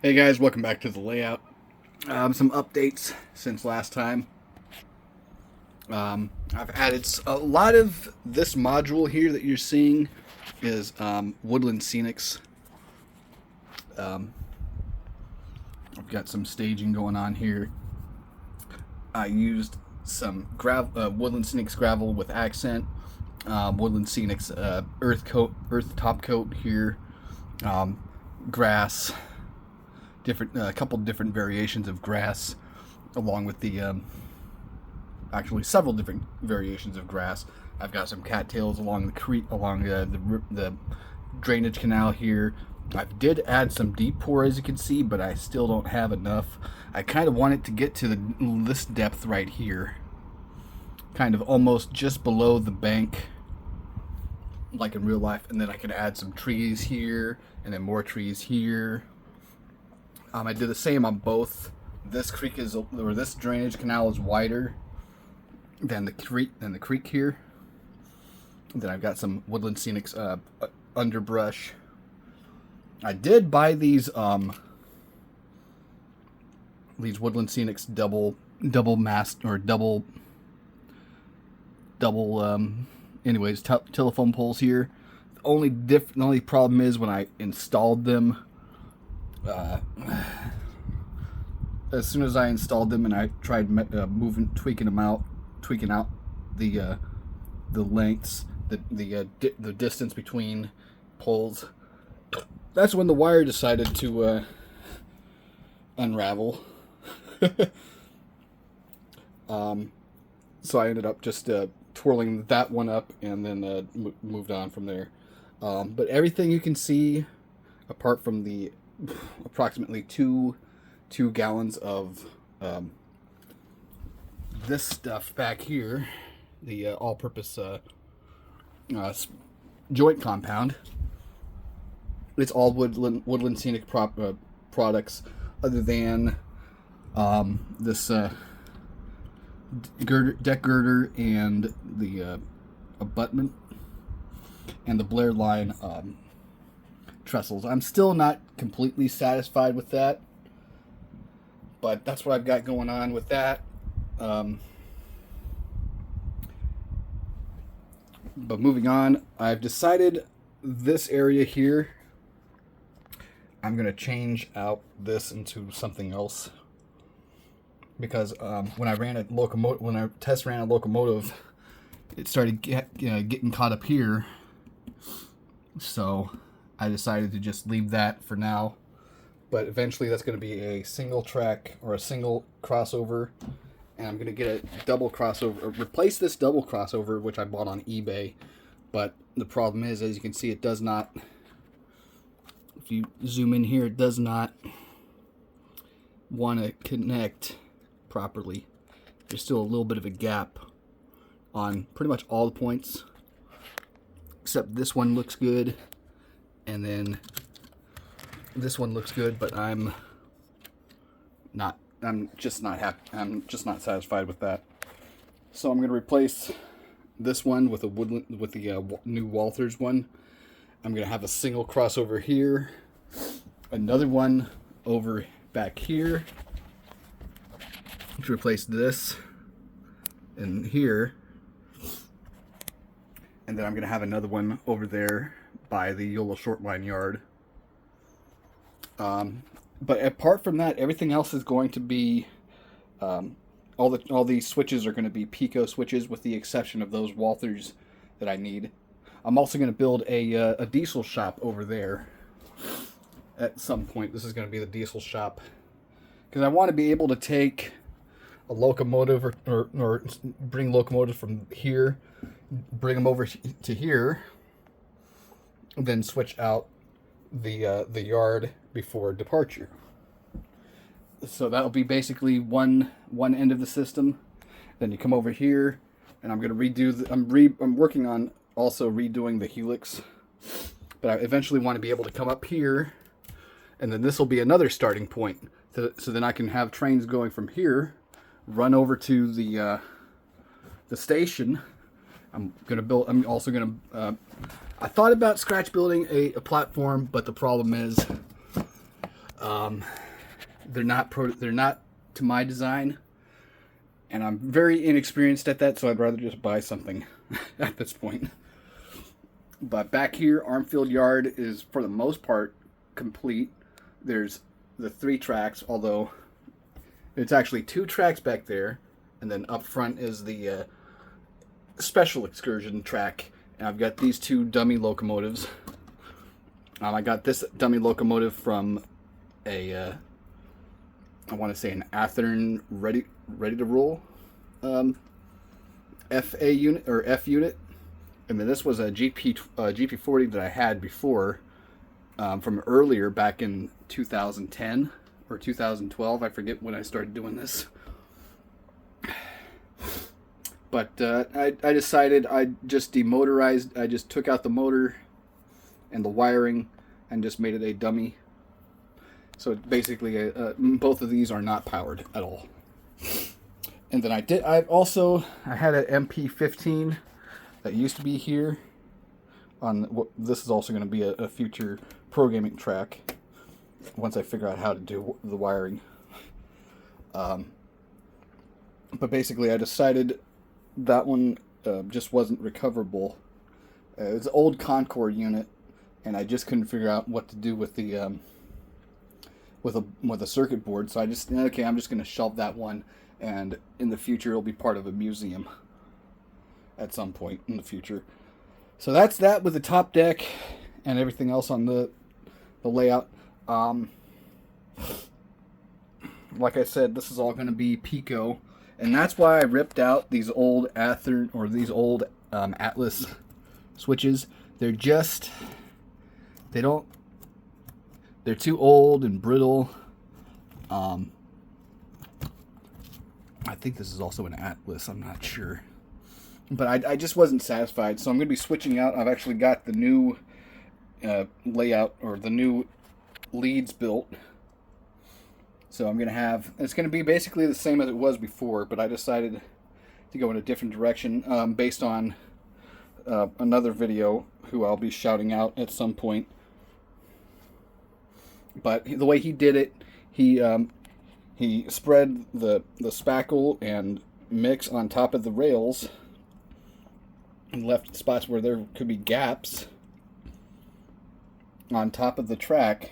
Hey guys, welcome back to the layout. Some updates since last time. I've added a lot of this module here that you're seeing is Woodland Scenics. Um, I've got some staging going on here. I used some Woodland Scenics gravel with accent, Woodland Scenics earth top coat here, um, grass, a couple different variations of grass, along with the actually several different variations of grass. I've got some cattails along the creek, along the drainage canal here. I did add some deep pour, as you can see, but I still don't have enough. I kind of want it to get to this depth right here, kind of almost just below the bank, like in real life, and then I can add some trees here, and then more trees here. I did the same on both. This drainage canal is wider than the creek here. Then I've got some Woodland Scenics underbrush. I did buy these Woodland Scenics double mast or double anyways telephone poles here. The only problem is when I installed them. As soon as I installed them and I tried tweaking out the lengths, the distance between poles, that's when the wire decided to unravel. So I ended up just twirling that one up and then moved on from there. But everything you can see, apart from the approximately two gallons of this stuff back here, the all-purpose joint compound. It's all Woodland Scenic products, other than this deck girder and the abutment and the Blair line trestles. I'm still not completely satisfied with that, but that's what I've got going on with that. But moving on, I've decided this area here, I'm going to change out this into something else, because when I test ran a Locomotive, it started getting caught up here, so I decided to just leave that for now. But eventually that's going to be a single track or a single crossover, and I'm going to get a double crossover, or replace this double crossover, which I bought on eBay. But the problem is, as you can see, it does not, if you zoom in here, it does not want to connect properly. There's still a little bit of a gap on pretty much all the points, except this one looks good, and then this one looks good, but I'm just not happy. I'm just not satisfied with that. So I'm going to replace this one with the new Walthers one. I'm going to have a single crossover here, another one over back here to replace this and here, and then I'm going to have another one over there by the Yolo short line yard. But apart from that, everything else is going to be all these switches are going to be Pico switches, with the exception of those Walthers that I need. I'm also going to build a diesel shop over there at some point. This is going to be the diesel shop, because I want to be able to take a Locomotive or bring Locomotive from here, bring them over to here, and then switch out the yard before departure. So that'll be basically one end of the system. Then you come over here, and I'm going to redo I'm working on also redoing the helix, but I eventually want to be able to come up here, and then this will be another starting point. So then I can have trains going from here, run over to the station. I'm also going to I thought about scratch building a platform, but the problem is They're not to my design, and I'm very inexperienced at that, so I'd rather just buy something at this point. But back here, Armfield Yard is for the most part complete. There's the 3 tracks, although it's actually 2 tracks back there, and then up front is the special excursion track. And I've got these 2 dummy locomotives. I got this dummy locomotive from a I want to say an Athearn ready to roll FA unit or F unit, and then this was a GP40 that I had before from earlier back in 2010 or 2012. I forget when I started doing this. But I decided I just demotorized. I just took out the motor and the wiring and just made it a dummy. So basically, both of these are not powered at all. And then I had an MP15 that used to be here. This is also going to be a future programming track once I figure out how to do the wiring. But basically, I decided that one just wasn't recoverable. It was an old Concord unit, and I just couldn't figure out what to do with the with a circuit board. So I'm just going to shelve that one, and in the future it'll be part of a museum at some point in the future. So that's that with the top deck and everything else on the layout. Like I said, this is all going to be Pico, and that's why I ripped out these old Athearn or these old Atlas switches. They're too old and brittle. I think this is also an Atlas, I'm not sure. But I just wasn't satisfied, so I'm going to be switching out. I've actually got the new layout, or the new leads built. So I'm going to have, it's going to be basically the same as it was before, but I decided to go in a different direction based on another video who I'll be shouting out at some point. But the way he did it, he spread the spackle and mix on top of the rails and left spots where there could be gaps on top of the track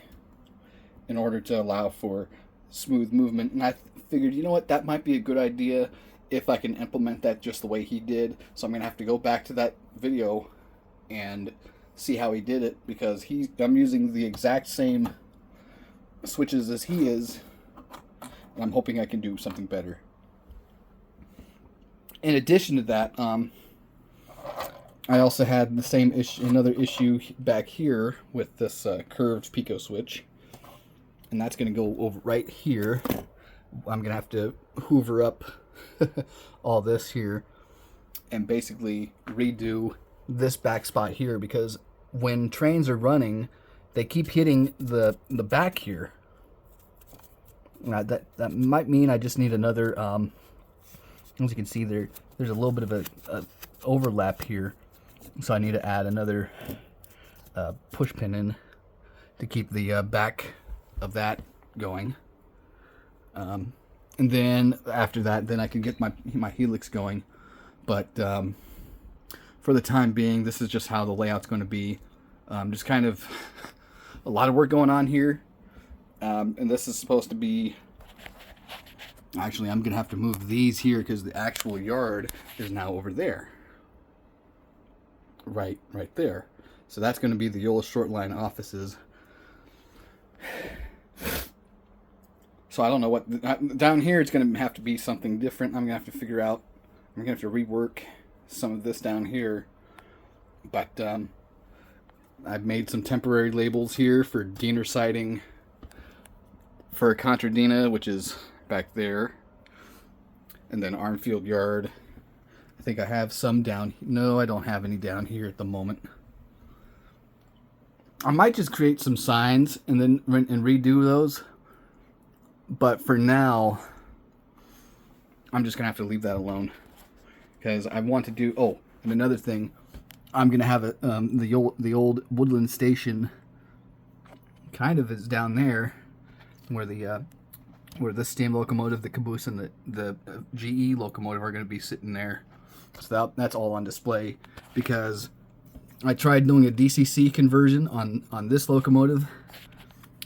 in order to allow for smooth movement. And I figured, you know what, that might be a good idea if I can implement that just the way he did. So I'm going to have to go back to that video and see how he did it, because I'm using the exact same switches as he is, and I'm hoping I can do something better. In addition to that, I also had the same issue, another issue back here with this curved Pico switch, and that's going to go over right here. I'm going to have to hoover up all this here and basically redo this back spot here, because when trains are running, they keep hitting the back here. That might mean I just need another, as you can see there's a little bit of a overlap here. So I need to add another push pin in to keep the back of that going. And then after that, then I can get my helix going. But for the time being, this is just how the layout's going to be. Just kind of a lot of work going on here. And this is supposed to be, actually I'm going to have to move these here because the actual yard is now over there. Right there. So that's going to be the Yolo short line offices. So I don't know what, down here it's going to have to be something different. I'm going to have to figure out, I'm going to have to rework some of this down here. But I've made some temporary labels here for Diener siding for Contadina, which is back there, and then Armfield Yard. I think I have some down. No, I don't have any down here at the moment. I might just create some signs and then redo those, but for now, I'm just gonna have to leave that alone because I want to do. Oh, and another thing, I'm gonna have the old Woodland Station. Kind of is down there. where the where the steam locomotive, the caboose, and the GE locomotive are going to be sitting there. So that's all on display, because I tried doing a DCC conversion on this locomotive,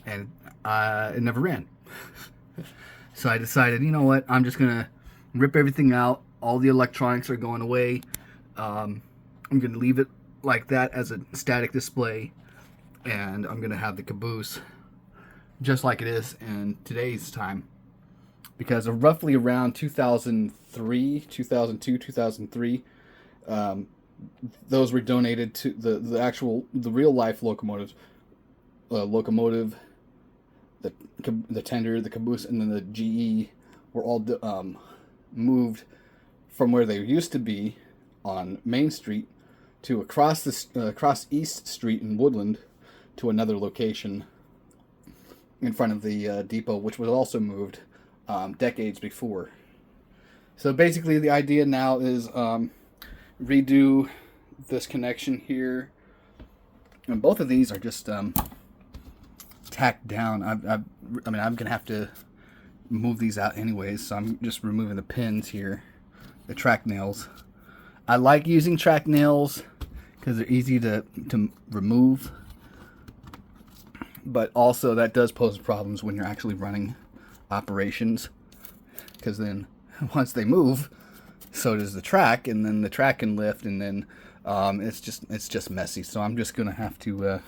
and it never ran. So I decided, you know what, I'm just going to rip everything out. All the electronics are going away. I'm going to leave it like that as a static display, and I'm going to have the caboose just like it is in today's time. Because of roughly around 2003, 2002, 2003, those were donated to the real life locomotives, Locomotive, the tender, the caboose, and then the GE were all moved from where they used to be on Main Street to across East Street in Woodland to another location in front of the depot, which was also moved decades before. So basically the idea now is redo this connection here, and both of these are just tacked down. I mean, I'm gonna have to move these out anyways, so I'm just removing the pins here, the track nails. I like using track nails because they're easy to remove, but also that does pose problems when you're actually running operations, because then once they move, so does the track, and then the track can lift, and then it's just messy. So I'm just gonna have to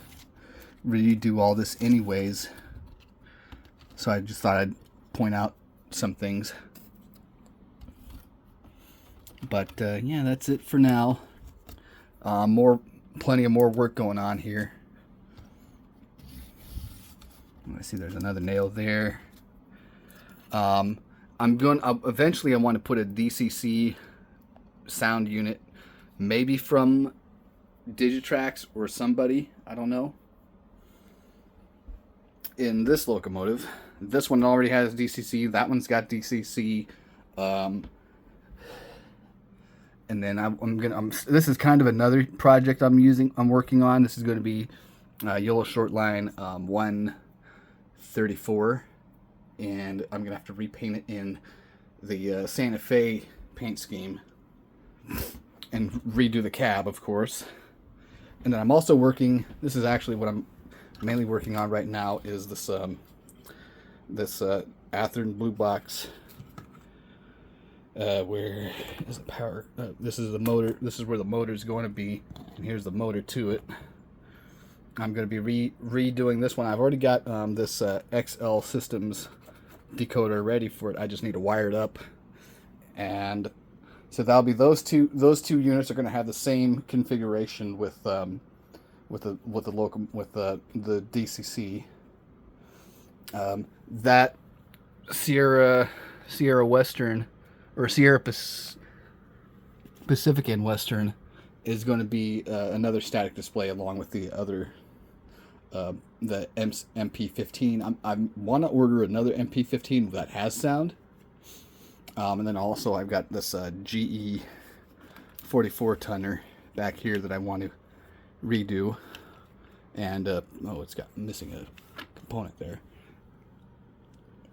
redo all this anyways. So I just thought I'd point out some things. But yeah, that's it for now. Plenty of more work going on here. I see there's another nail there. Eventually I want to put a DCC sound unit, maybe from Digitrax or somebody, I don't know, in this locomotive. This one already has DCC, that one's got DCC, and then this is kind of another project I'm working on. This is going to be Yolo short line 134, and I'm gonna have to repaint it in the Santa Fe paint scheme and redo the cab, of course. And then I'm also working, this is actually what I'm mainly working on right now, is this Athearn blue box. Where is the power? This is the motor. This is where the motor is going to be, and here's the motor to it. I'm going to be redoing this one. I've already got this XL Systems decoder ready for it. I just need to wire it up, and so that'll be those two units are going to have the same configuration with the DCC. That Sierra Western, or Sierra Pacific and Western, is going to be another static display along with the other, the MP15. I want to order another MP15 that has sound. And then also I've got this GE 44 tonner back here that I want to redo. And, oh, it's got missing a component there.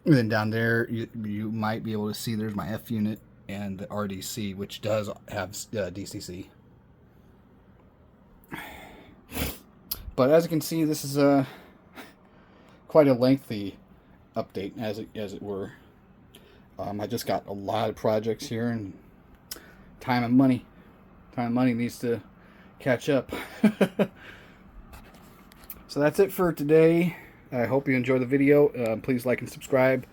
And then down there, you might be able to see there's my F unit and the RDC, which does have DCC. But as you can see, this is quite a lengthy update, as it were. I just got a lot of projects here, and time and money needs to catch up. So that's it for today. I hope you enjoyed the video. Please like and subscribe,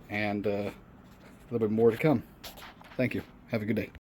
and a little bit more to come. Thank you. Have a good day.